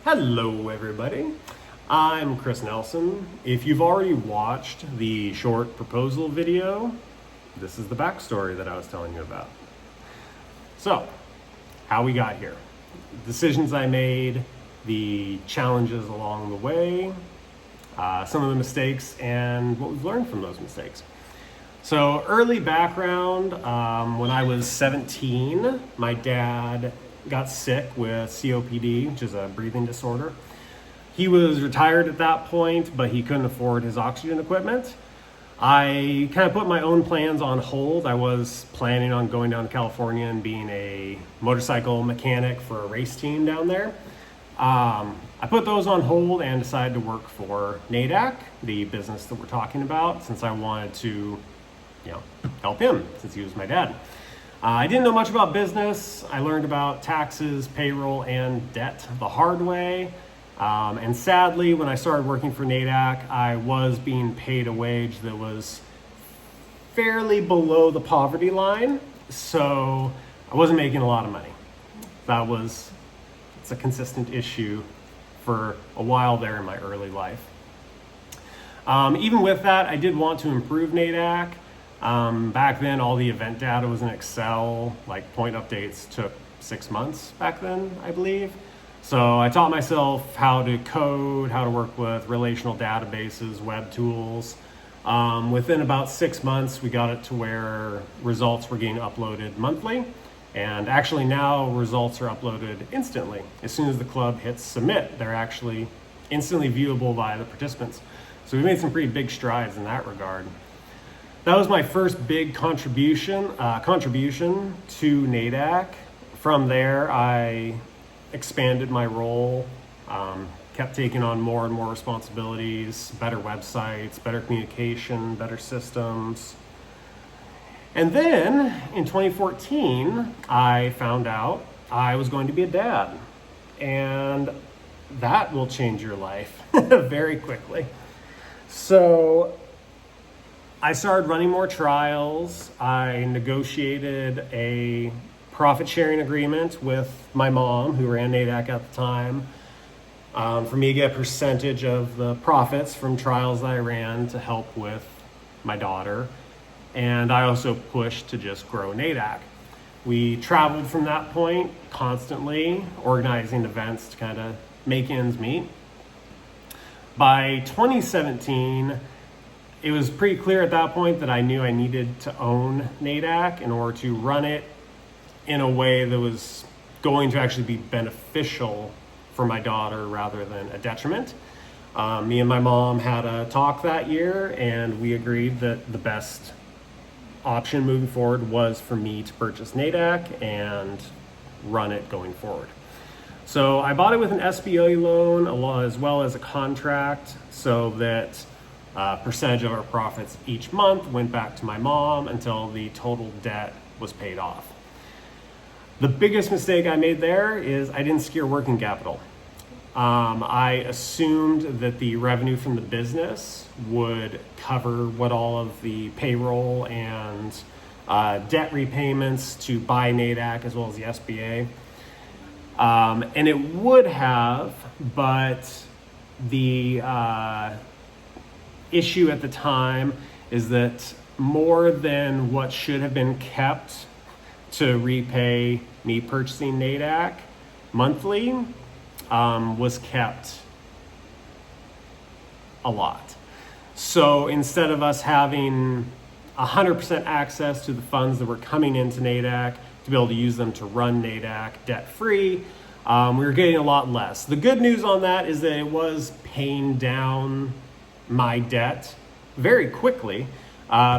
Hello everybody, I'm Chris Nelson. If you've already watched the short proposal video, this is the backstory that I was telling you about. So, how we got here, decisions I made, the challenges along the way, some of the mistakes, and what we've learned from those mistakes. So early background, when I was 17, my dad got sick with COPD, which is a breathing disorder. He was retired at that point, but he couldn't afford his oxygen equipment. I kind of put my own plans on hold. I was planning on going down to California and being a motorcycle mechanic for a race team down there. I put those on hold and decided to work for NADAC, the business that we're talking about, since I wanted to, help him since he was my dad. I didn't know much about business. I learned about taxes, payroll, and debt the hard way. And sadly, when I started working for NADAC, I was being paid a wage that was fairly below the poverty line. So I wasn't making a lot of money. It's a consistent issue for a while there in my early life. Even with that, I did want to improve NADAC. Back then, all the event data was in Excel, like point updates took 6 months back then, I believe. So I taught myself how to code, how to work with relational databases, web tools. Within about 6 months, we got it to where results were getting uploaded monthly. And actually now results are uploaded instantly. As soon as the club hits submit, they're actually instantly viewable by the participants. So we made some pretty big strides in that regard. That was my first big contribution to NADAC. From there, I expanded my role, kept taking on more and more responsibilities, better websites, better communication, better systems. And then in 2014, I found out I was going to be a dad. And that will change your life very quickly. So I started running more trials. I negotiated a profit sharing agreement with my mom, who ran NADAC at the time, for me to get a percentage of the profits from trials that I ran to help with my daughter. And I also pushed to just grow NADAC. We traveled from that point constantly, organizing events to kind of make ends meet. By 2017, it was pretty clear at that point that I knew I needed to own NADAC in order to run it in a way that was going to actually be beneficial for my daughter rather than a detriment. Me and my mom had a talk that year, and we agreed that the best option moving forward was for me to purchase NADAC and run it going forward. So I bought it with an SBA loan as well as a contract, so that percentage of our profits each month went back to my mom until the total debt was paid off. The biggest mistake I made there is I didn't secure working capital. I assumed that the revenue from the business would cover what all of the payroll and debt repayments to buy NADAC as well as the SBA. And it would have, but the issue at the time is that more than what should have been kept to repay me purchasing NADAC monthly was kept a lot. So instead of us having 100% access to the funds that were coming into NADAC to be able to use them to run NADAC debt-free, we were getting a lot less. The good news on that is that it was paying down my debt very quickly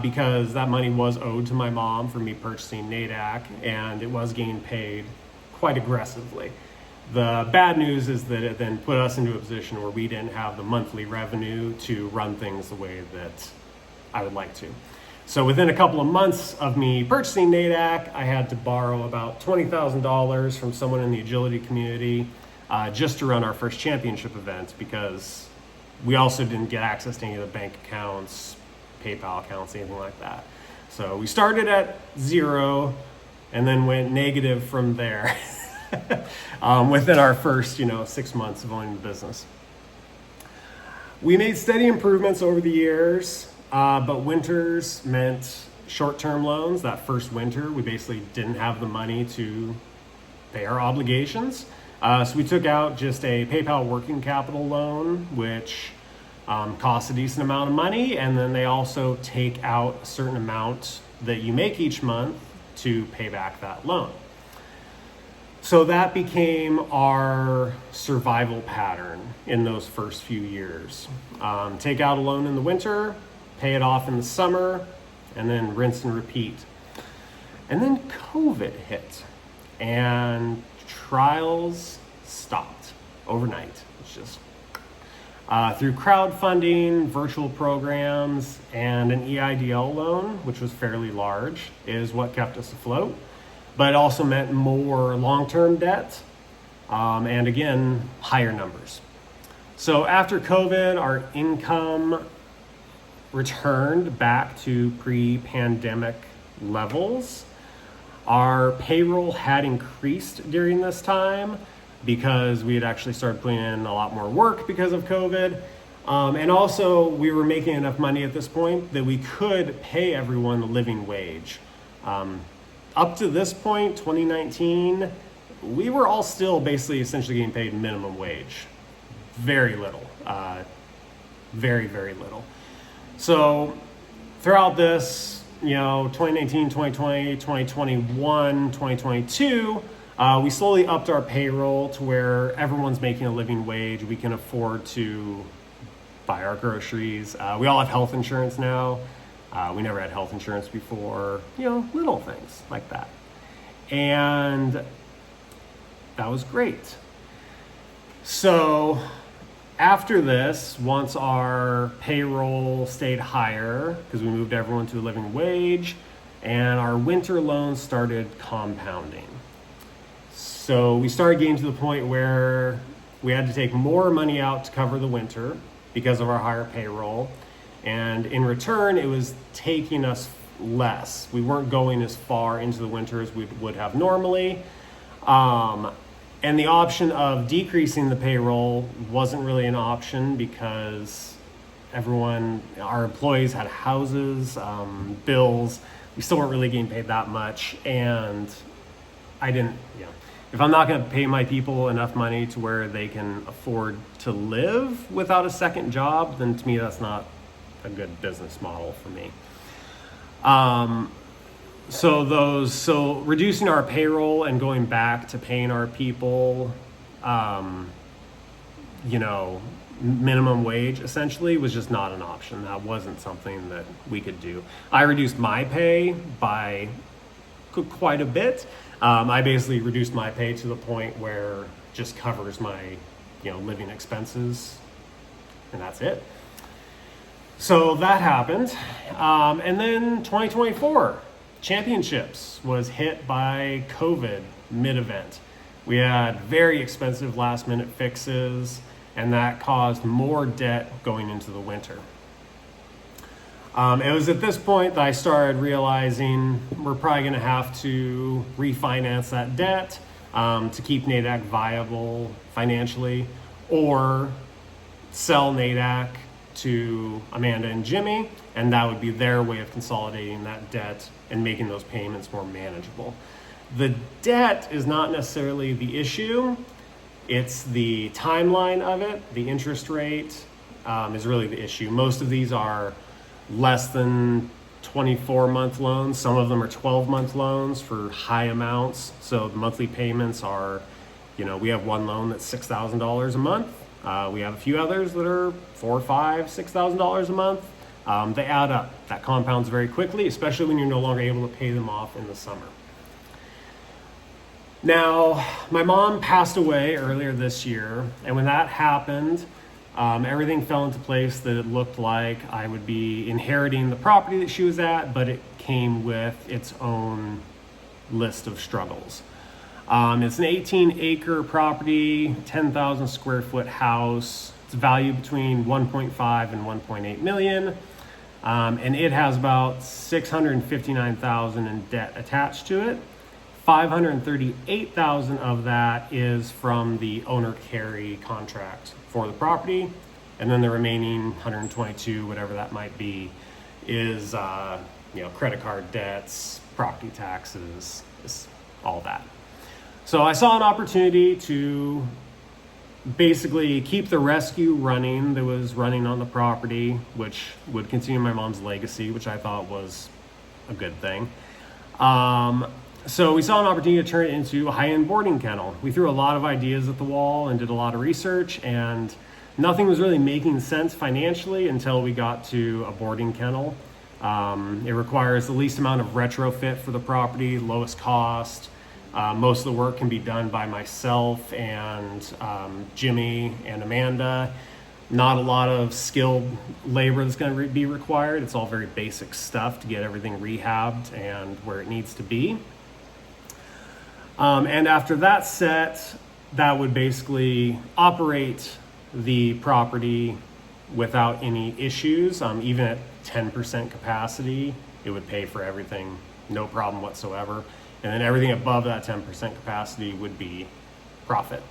because that money was owed to my mom for me purchasing NADAC, and it was getting paid quite aggressively. The bad news is that it then put us into a position where we didn't have the monthly revenue to run things the way that I would like to. So within a couple of months of me purchasing NADAC, I had to borrow about $20,000 from someone in the agility community just to run our first championship event, because we also didn't get access to any of the bank accounts, PayPal accounts, anything like that. So we started at zero and then went negative from there. within our first 6 months of owning the business. We made steady improvements over the years, but winters meant short-term loans. That first winter, we basically didn't have the money to pay our obligations. So we took out just a PayPal working capital loan, which costs a decent amount of money. And then they also take out a certain amount that you make each month to pay back that loan. So that became our survival pattern in those first few years. Take out a loan in the winter, pay it off in the summer, and then rinse and repeat. And then COVID hit and trials stopped overnight. It's just through crowdfunding, virtual programs, and an EIDL loan, which was fairly large, is what kept us afloat. But it also meant more long-term debt, and again, higher numbers. So after COVID, our income returned back to pre-pandemic levels. Our payroll had increased during this time because we had actually started putting in a lot more work because of COVID. And also we were making enough money at this point that we could pay everyone a living wage. Up to this point, 2019, we were all still basically essentially getting paid minimum wage. Very little, very, very little. So throughout this, 2019, 2020, 2021, 2022, we slowly upped our payroll to where everyone's making a living wage. We can afford to buy our groceries. We all have health insurance now. We never had health insurance before, little things like that. And that was great. So after this, once our payroll stayed higher, because we moved everyone to a living wage, and our winter loans started compounding. So we started getting to the point where we had to take more money out to cover the winter because of our higher payroll. And in return, it was taking us less. We weren't going as far into the winter as we would have normally. And the option of decreasing the payroll wasn't really an option because our employees had houses, bills. We still weren't really getting paid that much. And if I'm not going to pay my people enough money to where they can afford to live without a second job, then to me, that's not a good business model for me. So reducing our payroll and going back to paying our people, minimum wage essentially was just not an option. That wasn't something that we could do. I reduced my pay by quite a bit. I basically reduced my pay to the point where it just covers my, living expenses, and that's it. So that happened. And then 2024 championships was hit by COVID mid-event. We had very expensive last minute fixes, and that caused more debt going into the winter. It was at this point that I started realizing we're probably going to have to refinance that debt to keep NADAC viable financially, or sell NADAC to Amanda and Jimmy, and that would be their way of consolidating that debt and making those payments more manageable. The debt is not necessarily the issue. It's the timeline of it. The interest rate is really the issue. Most of these are less than 24-month loans. Some of them are 12-month loans for high amounts. So the monthly payments are, we have one loan that's $6,000 a month. We have a few others that are $4,000, $5,000, $6,000 a month. They add up. That compounds very quickly, especially when you're no longer able to pay them off in the summer. Now, my mom passed away earlier this year, and when that happened, everything fell into place that it looked like I would be inheriting the property that she was at, but it came with its own list of struggles. It's an 18-acre property, 10,000 square foot house. It's valued between 1.5 and 1.8 million. And it has about $659,000 in debt attached to it. $538,000 of that is from the owner carry contract for the property, and then the remaining 122, whatever that might be, is credit card debts, property taxes, all that. So I saw an opportunity to basically keep the rescue running that was running on the property, which would continue my mom's legacy, which I thought was a good thing. So we saw an opportunity to turn it into a high-end boarding kennel. We threw a lot of ideas at the wall and did a lot of research, and nothing was really making sense financially until we got to a boarding kennel. It requires the least amount of retrofit for the property, lowest cost. Most of the work can be done by myself and Jimmy and Amanda. Not a lot of skilled labor that's going to be required. It's all very basic stuff to get everything rehabbed and where it needs to be. And after that set, that would basically operate the property without any issues. Even at 10% capacity, it would pay for everything, no problem whatsoever. And then everything above that 10% capacity would be profit.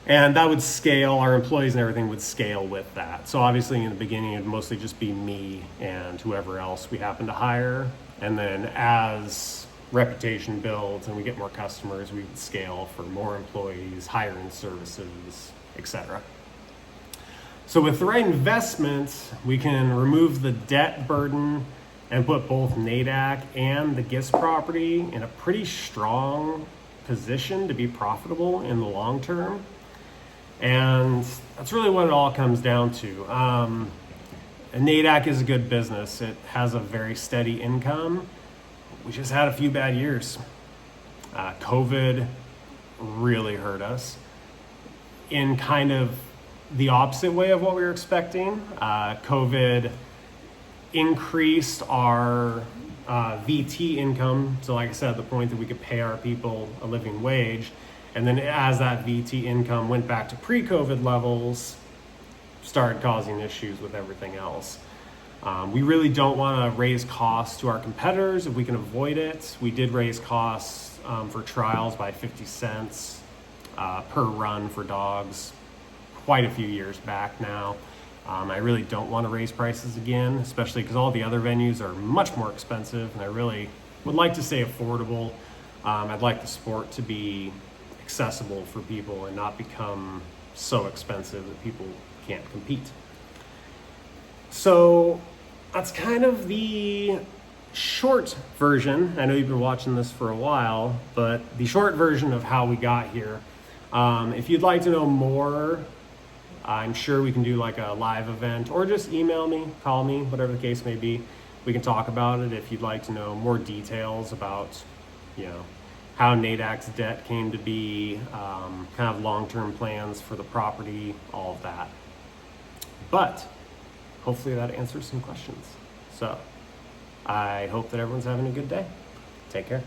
And that would scale, our employees and everything would scale with that. So obviously in the beginning, it'd mostly just be me and whoever else we happen to hire. And then as reputation builds and we get more customers, we would scale for more employees, higher-end services, etc. So with the right investment, we can remove the debt burden and put both NADAC and the GIST property in a pretty strong position to be profitable in the long term. And that's really what it all comes down to. And NADAC is a good business. It has a very steady income. We just had a few bad years. COVID really hurt us in kind of the opposite way of what we were expecting. COVID increased our VT income to, like I said, the point that we could pay our people a living wage. And then as that VT income went back to pre-COVID levels, started causing issues with everything else. We really don't want to raise costs to our competitors if we can avoid it. We did raise costs for trials by 50 cents per run for dogs quite a few years back now. I really don't want to raise prices again, especially because all the other venues are much more expensive, and I really would like to stay affordable. I'd like the sport to be accessible for people and not become so expensive that people can't compete. So that's kind of the short version. I know you've been watching this for a while, but the short version of how we got here. If you'd like to know more, I'm sure we can do like a live event, or just email me, call me, whatever the case may be. We can talk about it if you'd like to know more details about, how NADAC's debt came to be, kind of long-term plans for the property, all of that. But hopefully that answers some questions. So I hope that everyone's having a good day. Take care.